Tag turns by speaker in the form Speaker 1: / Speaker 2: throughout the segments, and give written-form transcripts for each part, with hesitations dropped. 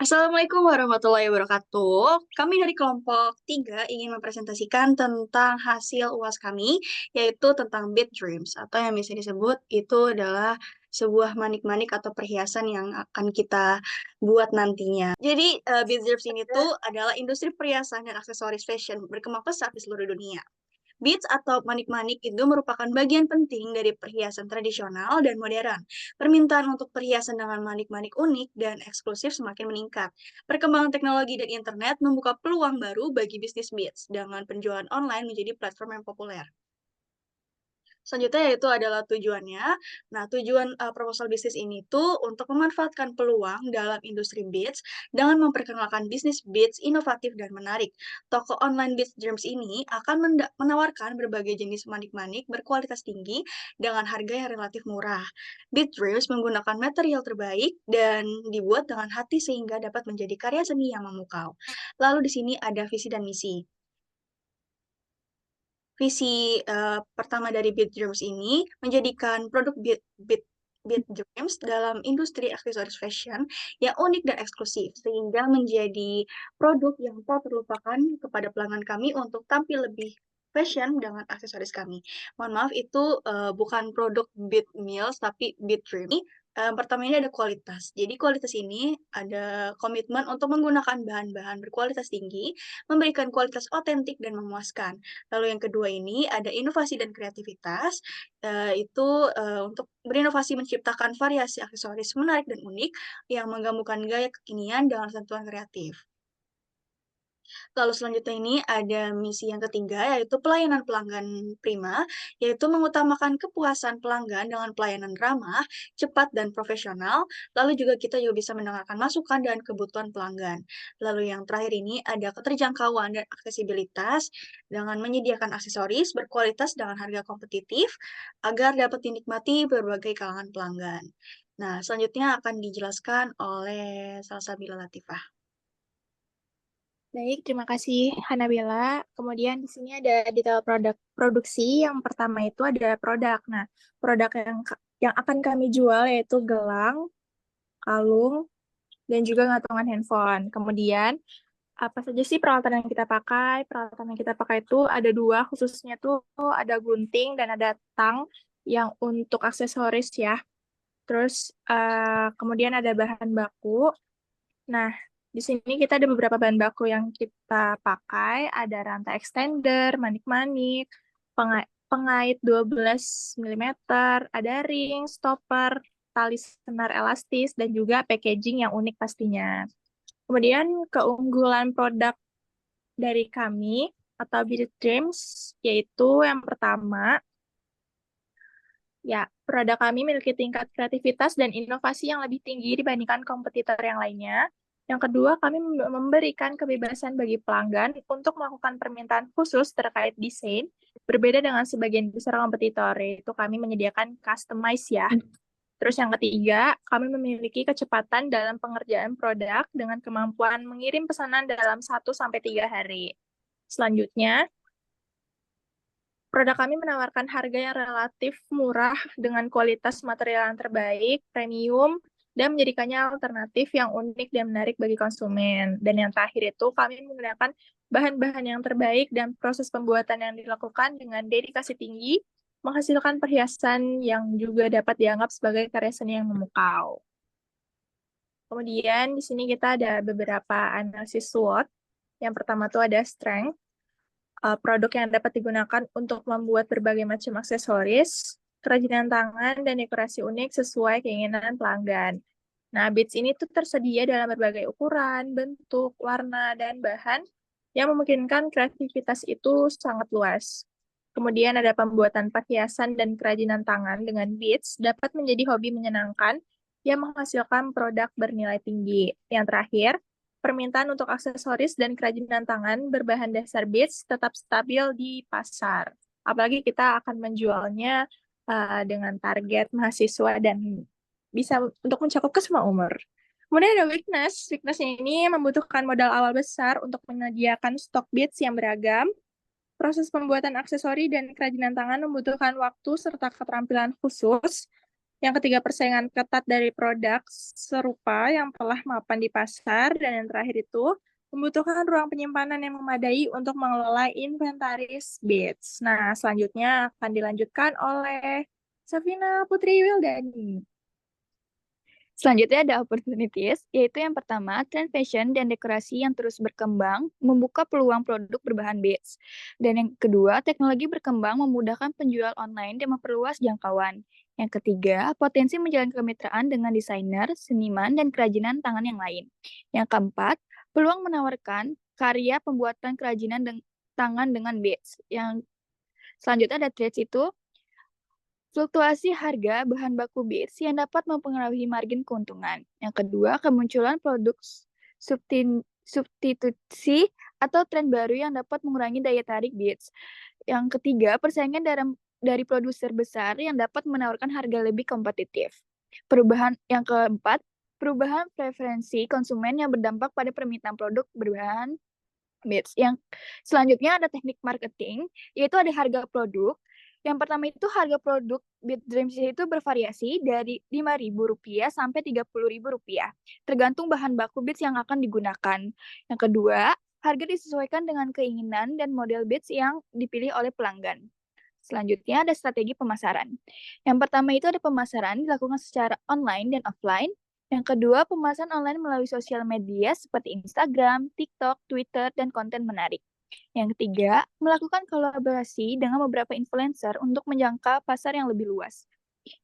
Speaker 1: Assalamualaikum warahmatullahi wabarakatuh. Kami dari kelompok 3 ingin mempresentasikan tentang hasil UAS kami, yaitu tentang bead dreams, atau yang bisa disebut itu adalah sebuah manik-manik atau perhiasan yang akan kita buat nantinya. Jadi, bead dreams ini tuh adalah industri perhiasan dan aksesoris fashion berkembang pesat di seluruh dunia. Beads atau manik-manik itu merupakan bagian penting dari perhiasan tradisional dan modern. Permintaan untuk perhiasan dengan manik-manik unik dan eksklusif semakin meningkat. Perkembangan teknologi dan internet membuka peluang baru bagi bisnis beads dengan penjualan online menjadi platform yang populer. Selanjutnya yaitu adalah tujuannya. Nah, tujuan, proposal bisnis ini tuh untuk memanfaatkan peluang dalam industri beats dengan memperkenalkan bisnis beats inovatif dan menarik. Toko online Beats Dreams ini akan menawarkan berbagai jenis manik-manik berkualitas tinggi dengan harga yang relatif murah. Beats Dreams menggunakan material terbaik dan dibuat dengan hati sehingga dapat menjadi karya seni yang memukau. Lalu di sini ada visi dan misi. Visi, pertama dari Beat Dreams ini menjadikan produk Beat Dreams dalam industri aksesoris fashion yang unik dan eksklusif, sehingga menjadi produk yang tak terlupakan kepada pelanggan kami untuk tampil lebih fashion dengan aksesoris kami. Mohon maaf itu, bukan produk Beat Mills, tapi Beat Dream. Pertama ini ada kualitas. Jadi kualitas ini ada komitmen untuk menggunakan bahan-bahan berkualitas tinggi, memberikan kualitas otentik dan memuaskan. Lalu yang kedua ini ada inovasi dan kreativitas, itu, untuk berinovasi menciptakan variasi aksesoris menarik dan unik yang menggabungkan gaya kekinian dengan sentuhan kreatif. Lalu selanjutnya ini ada misi yang ketiga, yaitu pelayanan pelanggan prima, yaitu mengutamakan kepuasan pelanggan dengan pelayanan ramah, cepat, dan profesional. Lalu juga kita juga bisa mendengarkan masukan dan kebutuhan pelanggan. Lalu yang terakhir ini ada keterjangkauan dan aksesibilitas dengan menyediakan aksesoris berkualitas dengan harga kompetitif agar dapat dinikmati berbagai kalangan pelanggan. Nah, selanjutnya akan dijelaskan oleh Salsabila Latifah.
Speaker 2: Baik, terima kasih Hanabila. Kemudian di sini ada detail produk produksi. Yang pertama itu ada produk. Nah, produk yang akan kami jual yaitu gelang, kalung, dan juga gantungan handphone. Kemudian apa saja sih peralatan yang kita pakai? Peralatan yang kita pakai itu ada dua, khususnya tuh ada gunting dan ada tang yang untuk aksesoris ya. Terus kemudian ada bahan baku. Nah, di sini kita ada beberapa bahan baku yang kita pakai. Ada rantai extender, manik-manik, pengait 12 mm, ada ring, stopper, tali senar elastis, dan juga packaging yang unik pastinya. Kemudian keunggulan produk dari kami atau Beat Dreams yaitu yang pertama, ya, produk kami memiliki tingkat kreativitas dan inovasi yang lebih tinggi dibandingkan kompetitor yang lainnya. Yang kedua, kami memberikan kebebasan bagi pelanggan untuk melakukan permintaan khusus terkait desain, berbeda dengan sebagian besar kompetitor, yaitu kami menyediakan customize ya. Terus yang ketiga, kami memiliki kecepatan dalam pengerjaan produk dengan kemampuan mengirim pesanan dalam 1 sampai 3 hari. Selanjutnya, produk kami menawarkan harga yang relatif murah dengan kualitas material yang terbaik, premium, dan menjadikannya alternatif yang unik dan menarik bagi konsumen. Dan yang terakhir itu, kami menggunakan bahan-bahan yang terbaik dan proses pembuatan yang dilakukan dengan dedikasi tinggi, menghasilkan perhiasan yang juga dapat dianggap sebagai karya seni yang memukau. Kemudian di sini kita ada beberapa analisis SWOT. Yang pertama tuh ada strength, produk yang dapat digunakan untuk membuat berbagai macam aksesoris, kerajinan tangan, dan dekorasi unik sesuai keinginan pelanggan. Nah, beads ini tuh tersedia dalam berbagai ukuran, bentuk, warna, dan bahan yang memungkinkan kreativitas itu sangat luas. Kemudian ada pembuatan perhiasan dan kerajinan tangan dengan beads dapat menjadi hobi menyenangkan yang menghasilkan produk bernilai tinggi. Yang terakhir, permintaan untuk aksesoris dan kerajinan tangan berbahan dasar beads tetap stabil di pasar. Apalagi kita akan menjualnya dengan target mahasiswa dan bisa untuk mencakup ke semua umur. Kemudian ada weakness. Weakness-nya ini membutuhkan modal awal besar untuk menyediakan stok beads yang beragam. Proses pembuatan aksesori dan kerajinan tangan membutuhkan waktu serta keterampilan khusus. Yang ketiga, persaingan ketat dari produk serupa yang telah mapan di pasar. Dan yang terakhir itu, membutuhkan ruang penyimpanan yang memadai untuk mengelola inventaris bits. Nah, selanjutnya akan dilanjutkan oleh Safina Putri Wildani.
Speaker 3: Selanjutnya ada opportunities, yaitu yang pertama, tren fashion dan dekorasi yang terus berkembang membuka peluang produk berbahan beats. Dan yang kedua, teknologi berkembang memudahkan penjual online dan memperluas jangkauan. Yang ketiga, potensi menjalin kemitraan dengan desainer, seniman, dan kerajinan tangan yang lain. Yang keempat, peluang menawarkan karya pembuatan kerajinan tangan dengan beats. Yang selanjutnya ada trades itu, fluktuasi harga bahan baku beats yang dapat mempengaruhi margin keuntungan. Yang kedua, kemunculan produk substitusi atau tren baru yang dapat mengurangi daya tarik beats. Yang ketiga, persaingan dari produser besar yang dapat menawarkan harga lebih kompetitif. Yang keempat, perubahan preferensi konsumen yang berdampak pada permintaan produk berbahan beats. Yang selanjutnya ada teknik marketing, yaitu ada harga produk. Yang pertama itu harga produk Beat Dreams itu bervariasi dari Rp5.000 sampai Rp30.000, tergantung bahan baku beats yang akan digunakan. Yang kedua, harga disesuaikan dengan keinginan dan model beats yang dipilih oleh pelanggan. Selanjutnya ada strategi pemasaran. Yang pertama itu ada pemasaran dilakukan secara online dan offline. Yang kedua, pemasaran online melalui sosial media seperti Instagram, TikTok, Twitter, dan konten menarik. Yang ketiga, melakukan kolaborasi dengan beberapa influencer untuk menjangkau pasar yang lebih luas.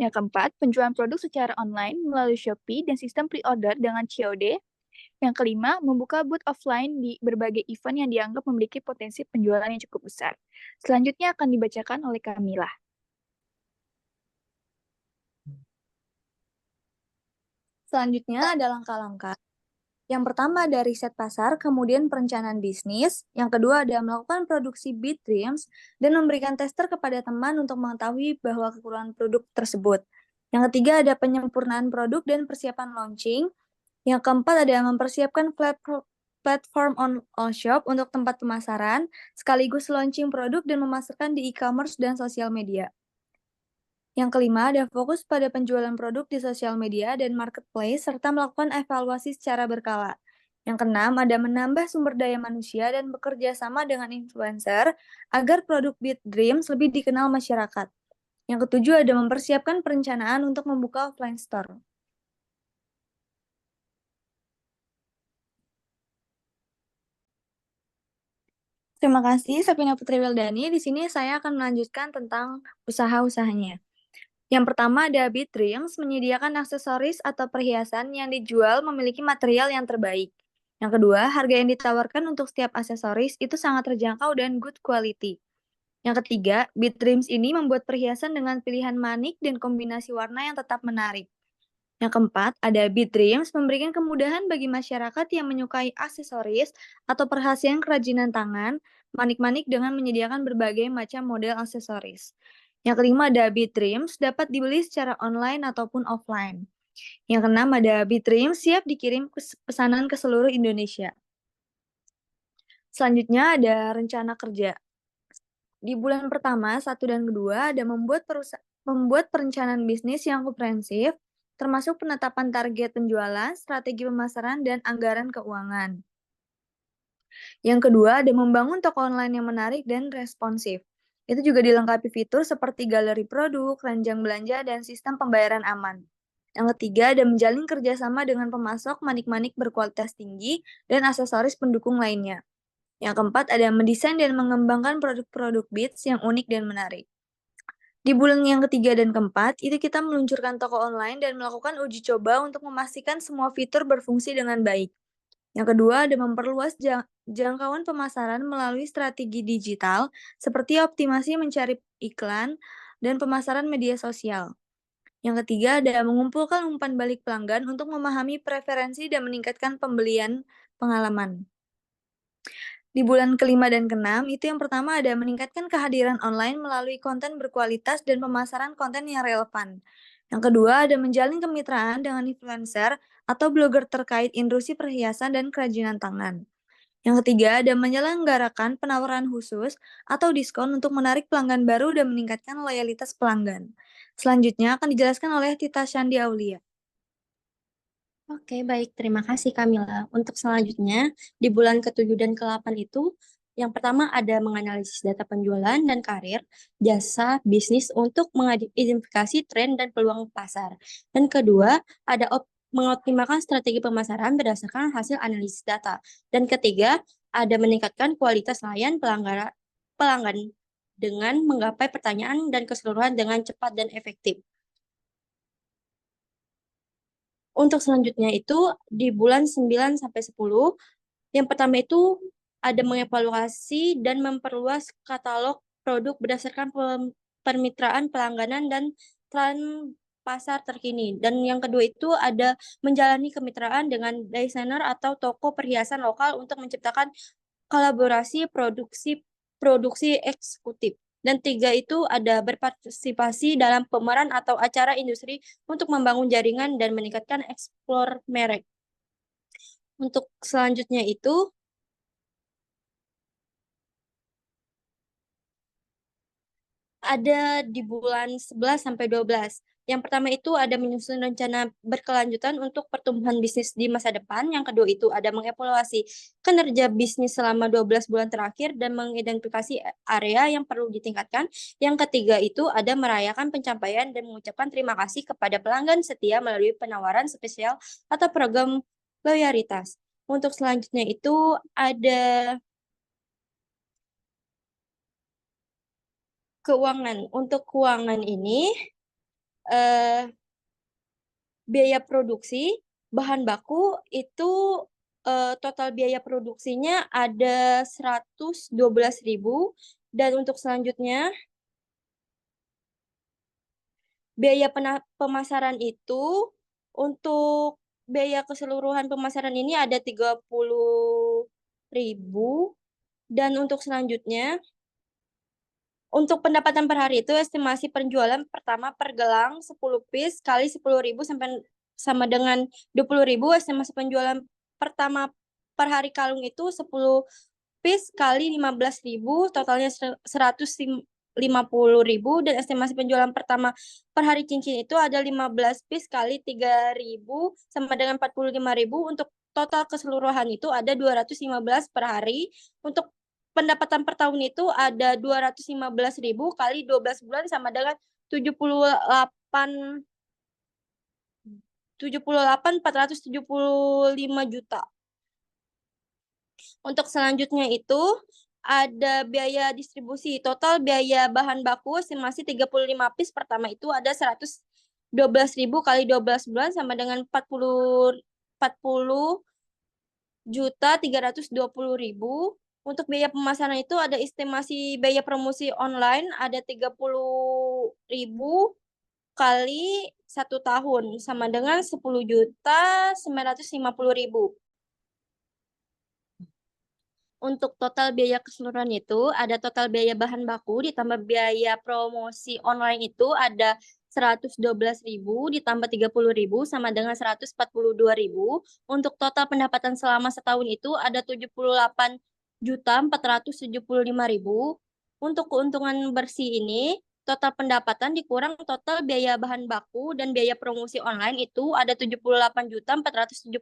Speaker 3: Yang keempat, penjualan produk secara online melalui Shopee dan sistem pre-order dengan COD. Yang kelima, membuka booth offline di berbagai event yang dianggap memiliki potensi penjualan yang cukup besar. Selanjutnya akan dibacakan oleh Kamila.
Speaker 4: Selanjutnya ada langkah-langkah. Yang pertama ada riset pasar, kemudian perencanaan bisnis. Yang kedua ada melakukan produksi Beat Dreams dan memberikan tester kepada teman untuk mengetahui bahwa kekurangan produk tersebut. Yang ketiga ada penyempurnaan produk dan persiapan launching. Yang keempat ada mempersiapkan platform on shop untuk tempat pemasaran, sekaligus launching produk dan memasarkan di e-commerce dan sosial media. Yang kelima, ada fokus pada penjualan produk di sosial media dan marketplace, serta melakukan evaluasi secara berkala. Yang keenam, ada menambah sumber daya manusia dan bekerja sama dengan influencer agar produk Beat Dreams lebih dikenal masyarakat. Yang ketujuh, ada mempersiapkan perencanaan untuk membuka offline store. Terima kasih, Safina Putri Wildani. Di sini saya akan melanjutkan tentang usaha-usahanya. Yang pertama ada Beat Dreams, menyediakan aksesoris atau perhiasan yang dijual memiliki material yang terbaik. Yang kedua, harga yang ditawarkan untuk setiap aksesoris itu sangat terjangkau dan good quality. Yang ketiga, Beat Dreams ini membuat perhiasan dengan pilihan manik dan kombinasi warna yang tetap menarik. Yang keempat, ada Beat Dreams memberikan kemudahan bagi masyarakat yang menyukai aksesoris atau perhiasan kerajinan tangan, manik-manik dengan menyediakan berbagai macam model aksesoris. Yang kelima ada Beat Dreams, dapat dibeli secara online ataupun offline. Yang keenam ada Beat Dreams, siap dikirim pesanan ke seluruh Indonesia. Selanjutnya ada rencana kerja. Di bulan pertama, 1 dan kedua ada membuat perencanaan bisnis yang komprehensif, termasuk penetapan target penjualan, strategi pemasaran, dan anggaran keuangan. Yang kedua ada membangun toko online yang menarik dan responsif. Itu juga dilengkapi fitur seperti galeri produk, keranjang belanja, dan sistem pembayaran aman. Yang ketiga ada menjalin kerjasama dengan pemasok manik-manik berkualitas tinggi dan aksesoris pendukung lainnya. Yang keempat ada mendesain dan mengembangkan produk-produk Beats yang unik dan menarik. Di bulan yang ketiga dan keempat, itu kita meluncurkan toko online dan melakukan uji coba untuk memastikan semua fitur berfungsi dengan baik. Yang kedua, ada memperluas jangkauan pemasaran melalui strategi digital, seperti optimasi mencari iklan dan pemasaran media sosial. Yang ketiga, ada mengumpulkan umpan balik pelanggan untuk memahami preferensi dan meningkatkan pembelian pengalaman. Di bulan kelima dan keenam, itu yang pertama ada meningkatkan kehadiran online melalui konten berkualitas dan pemasaran konten yang relevan. Yang kedua, ada menjalin kemitraan dengan influencer atau blogger terkait industri perhiasan dan kerajinan tangan. Yang ketiga, ada menyelenggarakan penawaran khusus atau diskon untuk menarik pelanggan baru dan meningkatkan loyalitas pelanggan. Selanjutnya akan dijelaskan oleh Tita Shandi Aulia.
Speaker 5: Oke, baik. Terima kasih Kamila. Untuk selanjutnya, di bulan ke-7 dan ke-8 itu, yang pertama ada menganalisis data penjualan dan karir, jasa, bisnis untuk mengidentifikasi tren dan peluang pasar. Dan kedua, ada mengoptimalkan strategi pemasaran berdasarkan hasil analisis data. Dan ketiga, ada meningkatkan kualitas layan pelanggan dengan menggapai pertanyaan dan keseluruhan dengan cepat dan efektif. Untuk selanjutnya itu di bulan 9 sampai 10, yang pertama itu ada mengevaluasi dan memperluas katalog produk berdasarkan permitraan pelangganan dan tren pasar terkini. Dan yang kedua itu ada menjalani kemitraan dengan desainer atau toko perhiasan lokal untuk menciptakan kolaborasi produksi eksekutif. Dan tiga itu ada berpartisipasi dalam pemeran atau acara industri untuk membangun jaringan dan meningkatkan eksplor merek. Untuk selanjutnya itu ada di bulan 11 sampai 12. Yang pertama itu ada menyusun rencana berkelanjutan untuk pertumbuhan bisnis di masa depan. Yang kedua itu ada mengevaluasi kinerja bisnis selama 12 bulan terakhir dan mengidentifikasi area yang perlu ditingkatkan. Yang ketiga itu ada merayakan pencapaian dan mengucapkan terima kasih kepada pelanggan setia melalui penawaran spesial atau program loyalitas. Untuk selanjutnya itu ada keuangan. Untuk keuangan ini biaya produksi bahan baku itu total biaya produksinya ada 112.000, dan untuk selanjutnya biaya pemasaran itu untuk biaya keseluruhan pemasaran ini ada 30.000, dan untuk selanjutnya untuk pendapatan per hari itu estimasi penjualan pertama per gelang 10 piece kali 10.000 sama dengan 20.000. Estimasi penjualan pertama per hari kalung itu 10 piece kali 15.000, totalnya 150.000. Dan estimasi penjualan pertama per hari cincin itu ada 15 piece kali 3.000 sama dengan 45.000. Untuk total keseluruhan itu ada 215 per hari. Untuk pendapatan per tahun itu ada 215.000 kali 12 bulan sama dengan 475 juta. Untuk selanjutnya itu ada biaya distribusi. Total biaya bahan baku estimasi 35 piece pertama itu ada 112.000 kali 12 bulan sama dengan 40 juta 320.000. Untuk biaya pemasaran itu ada estimasi biaya promosi online ada 30.000 kali 1 tahun sama dengan 10.950.000. Untuk total biaya keseluruhan itu ada total biaya bahan baku ditambah biaya promosi online itu ada 112.000 ditambah 30.000 sama dengan 142.000. Untuk total pendapatan selama setahun itu ada 78.475.000. Untuk keuntungan bersih ini, total pendapatan dikurang total biaya bahan baku dan biaya promosi online itu ada 78.475.000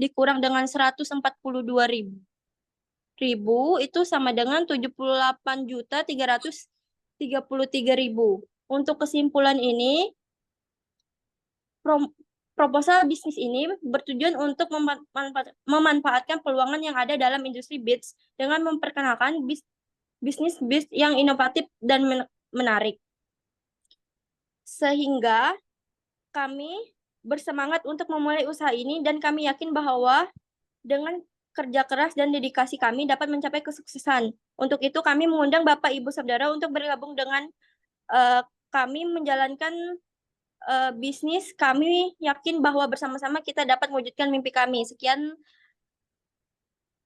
Speaker 5: dikurang dengan 142.000 itu sama dengan 78.333.000. Untuk kesimpulan ini, proposal bisnis ini bertujuan untuk memanfaatkan peluangan yang ada dalam industri beats dengan memperkenalkan bisnis yang inovatif dan menarik. Sehingga kami bersemangat untuk memulai usaha ini dan kami yakin bahwa dengan kerja keras dan dedikasi kami dapat mencapai kesuksesan. Untuk itu kami mengundang Bapak Ibu Saudara untuk bergabung dengan kami menjalankan bisnis. Kami yakin bahwa bersama-sama kita dapat mewujudkan mimpi kami. Sekian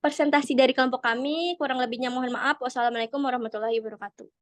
Speaker 5: presentasi dari kelompok kami. Kurang lebihnya mohon maaf. Wassalamualaikum warahmatullahi wabarakatuh.